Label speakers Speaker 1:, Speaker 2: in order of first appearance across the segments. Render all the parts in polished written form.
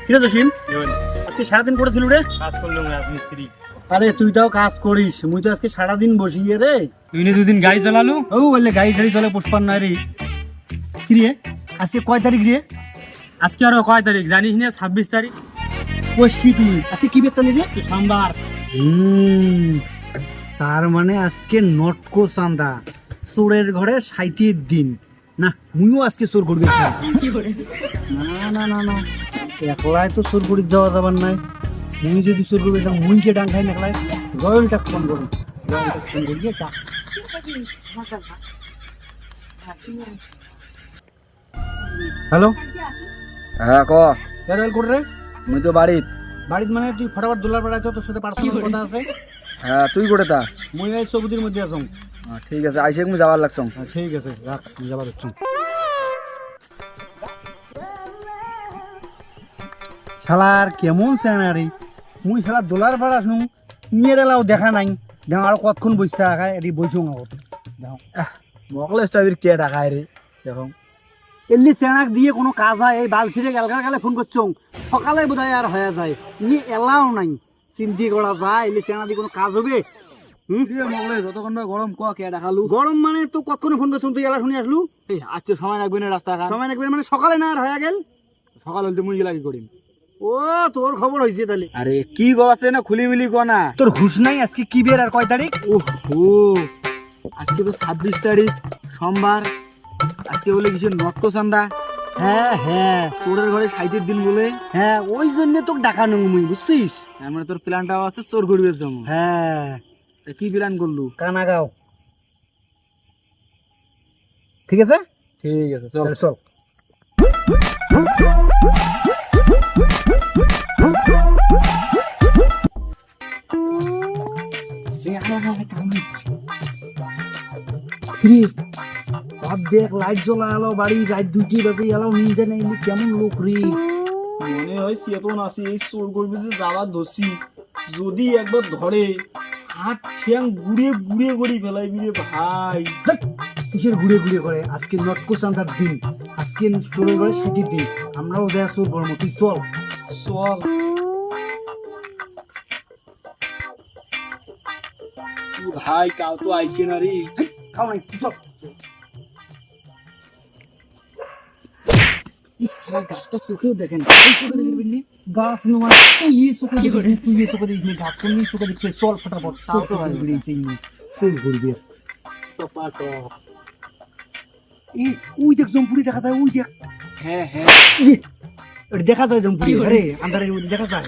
Speaker 1: কিরে জসিম, আজকে সারাদিন করেছিল রে?
Speaker 2: কাজ করলাম রাজমিস্ত্রি।
Speaker 1: আরে তুই তাও কাজ করিস, মুই তো আজকে সারাদিন বসিয়ে রে।
Speaker 2: তুই না দুদিন গাড়ি চালালু?
Speaker 1: ও বললে গাড়ি গাড়ি চলে পুষ্পার নয় রে। কি রে আজকে কয় তারিখ রে?
Speaker 2: আজকে আরো কয় তারিখ জানিস না? 26 তারিখ।
Speaker 1: কোষ কি তুই আজকে কি বেতন রে?
Speaker 2: সোমবার।
Speaker 1: তার মানে আজকে নটকো চান্দা, চোরের ঘরে 60 দিন। না মুইও আজকে চোর করবি। না না না না, একলাই তো চোর করি যাওয়া যাবার নাই। মুই যদি চোর করবে যাও, মুইকে ডাং খাই একলাই। জয়েলটা ফোন করি, জয়েলটা ফোন করি যে ডাক। হ্যালো,
Speaker 3: হ্যাঁ ক।
Speaker 1: জয়েল কোড রে?
Speaker 3: মুই তো বাড়িত।
Speaker 1: বাড়িতে মানে তুই ফটাফট দোলার পাড়ায় তোর সাথে পার্সোনাল কথা আছে।
Speaker 3: হ্যাঁ তুই করে তা?
Speaker 1: মুই এই সবুজের মধ্যে আছো।
Speaker 3: ঠিক আছে, আইসে মুই যাবার লাগছ।
Speaker 1: ঠিক আছে রাখ, যাবার হচ্ছে। শালার কেমন স্যানারি, মুই শালা দোলার ভাড়া শুন নিয়ে এলাও দেখা নাই। দেখো আর কতক্ষণ বসে রাখায় এটি বইছো আগত দেখো।
Speaker 3: মকলে স্টাবির কে ডাকায় রে দেখো।
Speaker 1: এমনি চেনাক দিয়ে কোনো কাজ হয়? এই বালছিরে গালগাল গালে ফোন করছো, সকালে বোধহয় আর হয়ে যায়। নিয়ে এলাও নাই, চিন্তি করা যায় এমনি চেনা দিয়ে কোনো কাজ হবে?
Speaker 3: মকলে যতক্ষণ না গরম ক কে ডাকালু?
Speaker 1: গরম মানে তো কতক্ষণ ফোন করছো, তুই এলা শুনে আসলু?
Speaker 3: এই আজকে সময় লাগবে না রাস্তা ঘাট।
Speaker 1: সময় লাগবে মানে সকালে না আর হয়ে গেল?
Speaker 3: সকাল হইতে মুই গেলা কি করিম?
Speaker 1: ও তোর খবর হয়েছে তাহলে।
Speaker 3: আরে কি গো আছে না খুলি মিলি ক না।
Speaker 1: তোর হুশ নাই? আজকে কি বের আর কয় তারিখ?
Speaker 3: ওহো, আজকে তো 26 তারিখ সোমবার। আজকে বলে কিছু নটকো চান্দা,
Speaker 1: হ্যাঁ হ্যাঁ
Speaker 3: চোরের ঘরে 60 দিন বলে।
Speaker 1: হ্যাঁ, ওই জন্য তোকে ডাকানো মুই, বুঝছিস?
Speaker 3: তার মানে তোর প্ল্যানটাও আছে চোর করবে জন্য।
Speaker 1: হ্যাঁ,
Speaker 3: তা কি প্ল্যান করলু?
Speaker 1: কানাগাঁও। ঠিক আছে,
Speaker 3: ঠিক আছে চল।
Speaker 1: তাহলে চল। ভাব দেখ, লাইট জ্বলা এলো বাড়ি, রাত 2টি বাজে এলো, নিন্দে নাইলি কেমন লোক রে।
Speaker 3: মনে হয় চেতন আছে এই চোর করবে যে যাওয়ার ধরছি, যদি একবার ধরে হাত ঠ্যাং গুড়িয়ে গুড়িয়ে করি ফেলাই রে ভাই।
Speaker 1: কিসের ঘুরে ঘুরে করে? আজকে নটকো চান্দার দিন, আজকে চোরের ঘরে 60 দিন। আমরাও দেয়া চোর করবো, তুই চল।
Speaker 3: চল ভাই, কাল তো আইছে না রে।
Speaker 1: খাও নাই, তুই চল। ইস, আমার গাছটা চোখেও দেখেন, এই চোখে দেখবেন নি? গাছ নোয়া তুই এই চোখে দেখবি, তুই এই চোখে দেখিস নি, গাছ কোন চোখে দেখবে? চল ফটাফট,
Speaker 3: তাও তো
Speaker 1: চল
Speaker 3: ভাই।
Speaker 1: বেরিয়েছে ইনি চল ঘুরবে।
Speaker 3: টপাট।
Speaker 1: এই ওই দেখ জম্পুরি দেখা যায়, ওই দেখ।
Speaker 3: হ্যাঁ হ্যাঁ,
Speaker 1: এটা দেখা যায় জম্পুরি, আরে আন্ধারের মধ্যে দেখা যায়।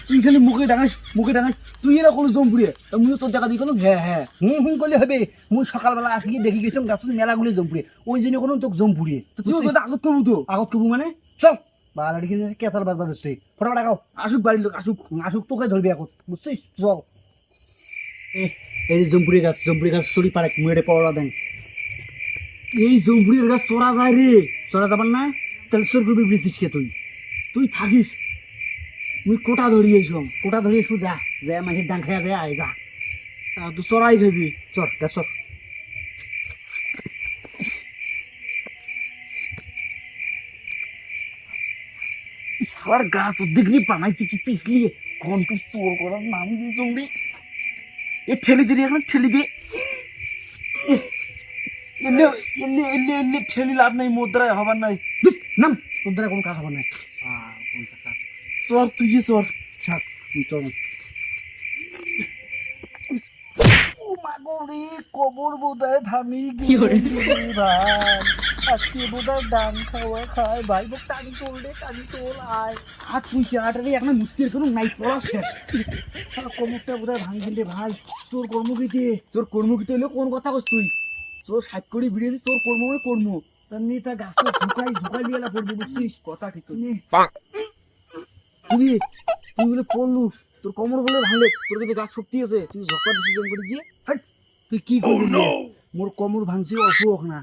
Speaker 1: তুই খালি মুখে ডাঙাস, মুখে ডাঙাস, তুই এরা কোনো জম্পুরি মুই তোর দেখা দিই কোনো। হ্যাঁ হ্যাঁ, হুম করলে হবে। মুই সকালবেলা আসি দেখি গেছিলাম গাছের মেলাগুলি জম্পুরি, ওই জন্য কোনো তোকে জম্পুরি।
Speaker 3: তুই কথা আগত করবো তো?
Speaker 1: আগত করবো মানে? চল বালাড়ি কিনে কেসাল বাজ বাজছে, ফটাফট আগাও। আসুক বাড়ির লোক, আসুক, আসুক তোকে ধরবি এখন, বুঝছিস? চল। এই যে জম্পুরি গাছ চড়ি পারে, মুড়ে পাওয়া দেন। এই জম্পুরির গাছ চড়া যায় রে, চড়া যাবার না? তাহলে চোর করবি বৃষ্টিস কে তুই? তুই থাকিস, মুই কোটা ধরিয়েছ, কোটা ধরিয়েছ, যা যা মাঝে ডাং খাইয়া দেয়, আয় যা।
Speaker 3: তো চড়াই খাবি।
Speaker 1: চল গাছ চল। সার গাছ দেখলি বানাইছে কি পিছলিয়ে, কোন তুই চোর করার নাম দিয়ে জমবি। এ ঠেলি দিলি এখন, ঠেলি দিয়ে
Speaker 3: এনে এনে এনে এনে ঠেলি লাভ নাই, মুদ্রায় হবার নাই।
Speaker 1: নাম, তোর দ্বারা কোনো কাজ হবে না।
Speaker 3: চল তুই গিয়ে চল।
Speaker 1: ছাড়, চল।
Speaker 3: কবর বোধহয় থামি ভাই, আজকে বোধহয় ডান খাওয়া খায় ভাই। টানি তোল রে, টানি তোল, আয়।
Speaker 1: আর তুই আটারে এখন মুক্তির কোনো নাই, পড়া শেষ। কমরটা বোধহয় ভাঙি রে ভাই, তোর কর্মগীতে।
Speaker 3: তোর কর্মকৃত হইলে কোন কথা কস তুই? তোর 60 কোটি বিড়িয়েছিস, তোর কর্ম মানে কর্ম।
Speaker 1: তার নিয়ে তার গাছটা ঝুঁকাই লিয়ে পড়বি, বুঝছিস?
Speaker 3: কথা ঠিক তুই।
Speaker 1: তুই তুই বলে পড়লু,
Speaker 3: তোর কমর বলে ভাঙলে, তোর কিন্তু গাছ শক্তি আছে, তুই ঝকড়া ডিসিশন করে দিয়ে।
Speaker 1: তুই কি করবি? মোর কমর ভাঙছি অল্প হোক না,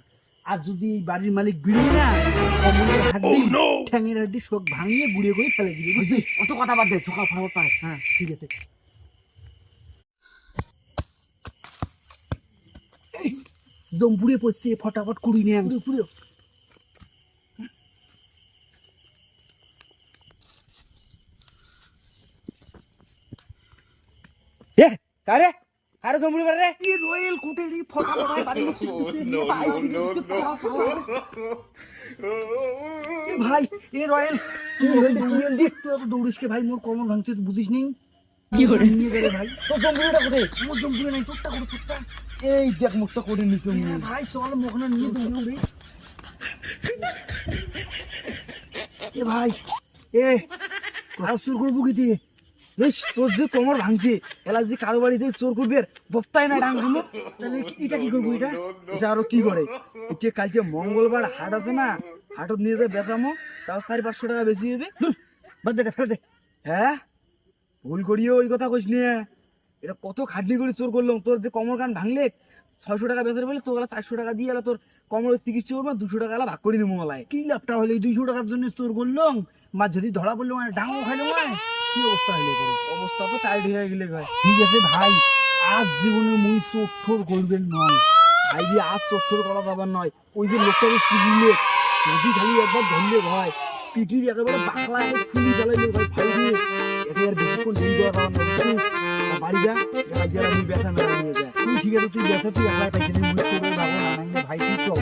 Speaker 1: আর যদি বাড়ির মালিক বিড়িয়ে না, কমরের হাড্ডি, ঠ্যাঙের হাড্ডি সব ভাঙিয়ে গুঁড়িয়ে করে ফেলে দিবি, বুঝছিস?
Speaker 3: অত কথা বাদ দে, সকাল ফটাফট পায়।
Speaker 1: হ্যাঁ ঠিক আছে। দম পুড়ে পড়ছে, ফটাফট কুড়ি নিয়ে পুড়ে।
Speaker 2: কারে কারে জম্বুরি পারে রে
Speaker 1: এই রয়েল কোটের এই ফটা ফটা বাড়ি করছে ভাই এ রয়েল কি রয়েল দেখ তুই তো দৌড়িস কে ভাই মোর কমর ভাঙছে তুই বুঝিস নি কি করে নিয়ে গেলে ভাই
Speaker 2: তোর জম্বুরিটা কোথায়
Speaker 1: মোর জম্বুরি নাই তোরটা করে তোরটা
Speaker 2: এই দেখ মুখটা করে নিছে
Speaker 1: ভাই চল মোখানে নিয়ে দৌড়ে এ ভাই এ আর চোর করবো কি দিয়ে বেশ তোর যে কোমর ভাঙছে এলা যে কারো বাড়িতে চোর করবে বপ্তায় না ডাং ভাঙো তাহলে এটা কি করবো এটা এটা আরো কি করে এটা কালকে মঙ্গলবার হাট আছে না হাটত নিয়ে যায় বেচামো তাও 400-500 টাকা বেশি হবে বাদ দে ফেলে দে হ্যাঁ ভুল করিও ওই কথা কইস নিয়ে এটা কত খাটনি করে চোর করলাম তোর যে কোমর কান ভাঙলে 600 টাকা বেচার বলে তোর 400 টাকা দিয়ে এলা তোর কোমরের চিকিৎসা করবো 200 টাকা এলা ভাগ করে নিবো মলায় কি লাভটা হলে 200 টাকার জন্য চোর করলাম মা যদি ধরা পড়লো মানে ডাঙো খাইলো মানে কি অবস্থা হইলে পরে
Speaker 2: অবস্থা তো টাইট হয়ে গেলে ভাই
Speaker 1: ঠিক আছে ভাই আজ জীবনে মুই চোর ঠোর করবেন নয়
Speaker 3: ভাই দিয়ে আজ চোর করা যাবার নয় ওই যে লোকটাকে চিবিলে যদি খালি একবার ধরলে ভয় পিঠির একেবারে বাকলা খুলি ফেলাইলে ভাই ভাই দিয়ে এটা আর বেশিক্ষণ নিয়ে দেওয়া যাবার নয় বাড়ি যা এবার আমি ব্যথা মেলা নিয়ে যায়
Speaker 1: তুই ঠিক আছে তুই বেসা তুই একলাই পাইছিলি মুই চোরের বাবু না ভাই তুই চল